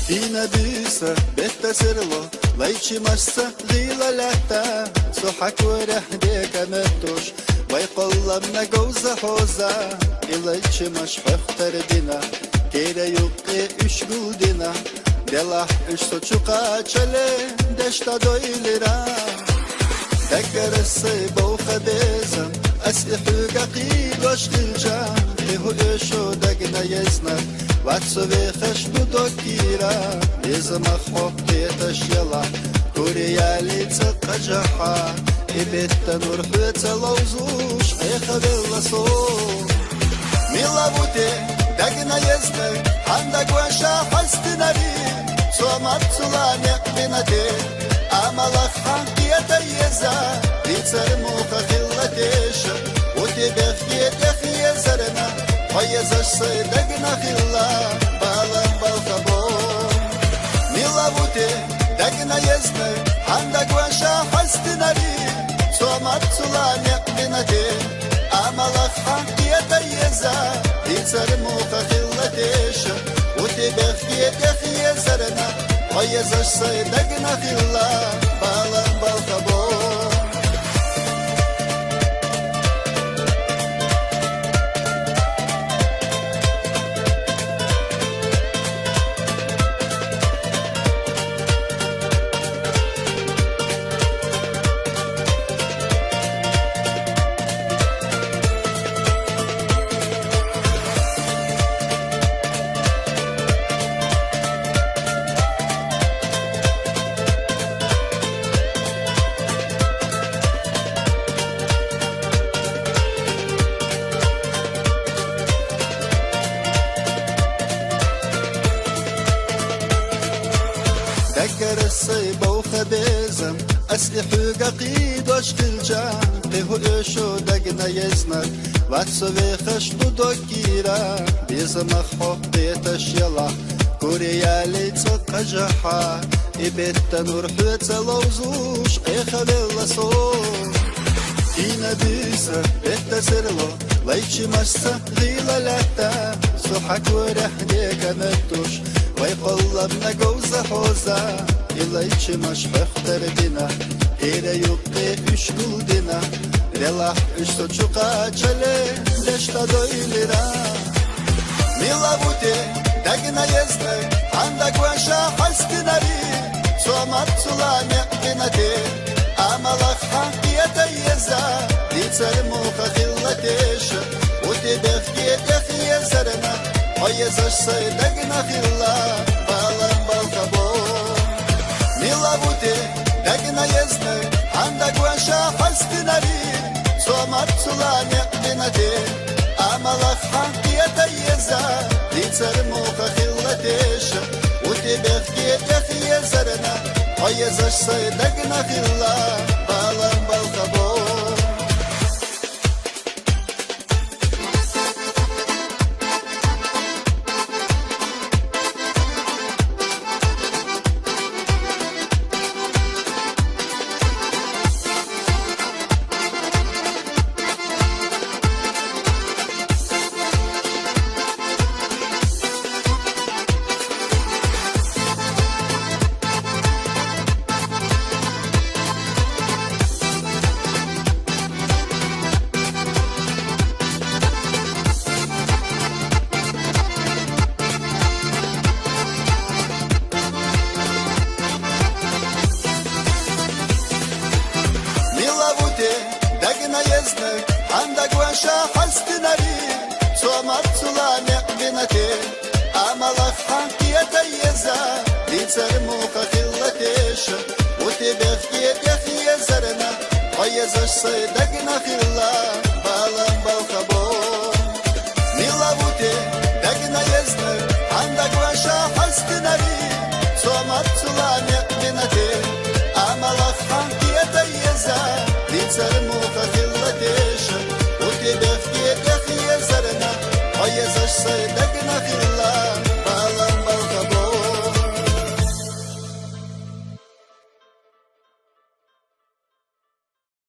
فينا بيسا بتسرلو ليش مسا غيلا لحتا صحك ورح ديك متوش ويقول لنا جوزة حوزة إليش مش حختر دينا كيرا يبقى اشغل دينا دلح اشتو چوقا چلي دشتا دويلرا دكر الصيبة خبيزا أسئحو قيد واشغل هو اشو دقنا يزنا واتسو خشبو دوكيرا لازم اخوكي تشيلا كوريا ليتسا قجحا إبتا نور حويتا لوزوش اي خبيلا صوت ميلا بوتي دقنا يزنا عندك وانشا حستناري صومات سلاني قبنتي أمالك حنكي تيزا ليتسا رموخا خلتيش وتي بخيت يخي زرنا ويزاش صيدقنا خلا بالن بالخبور ميلا بوتي دقنا يزنا عندك وانشا حستناري صومات سلاني قبنتي أمالك حنكي تيزا ليتسا رموخا خلتيش وتي بخيت يخي زرنا ويزاش صيدقنا خلا بالن بالخبور دكر الصيبة وخبيزم أسلحو قيد واشغل جان قهو إشو دقنا يزنك واتسو خشبو دوكيرا بيزم أخوك بيتش يلا كوريا ليتسا قجحا إبتا نور حويتا لوزوش اي خبيلا صوت فينا بيسا بيتا سرلو ليش مسا غيلا لحتا صحك ورح ديك متوش ويقول لنا جوزة حوزة إليش مش حختر دينا إيرا يبقى اشغل دينا رلاح اشتو چوقا چلي دشتا دويلرا ميلا بوتي دقنا يزنا عندك وانشا حستناري صومات سلاني قبنتي أمالك حنكي تيزا ليتسا رموخا خلتيش وتي بخيت يخي زرنا ويزاش صيدقنا خلا بالن بالخبور ميلا بوتي دقنا يزنا عندك وانشا حستناري صومات سلاني قبنتي أمالك حنكي تيزا ليتسا رموخا خلتيش وتي بخيت يخي زرنا ويزاش صيدقنا خلا بالن بالخبور دقنا يزنك عندك وانشا حستناري صومات سلاني قبنتي أمالك حنكي تيزا ليتسا رموخا خلتيش وتي بخيت يخي زرنا ويزاش صيدقنا خلا بالن بالخبور ميلا بوتي دقنا يزنك عندك وانشا حستناري صومات سلاني قبنتي أمالك حنكي تيزا ليتسا رموخا خلتيش وتي بخيت يخي زرنا ويزاش صيدقنا خلا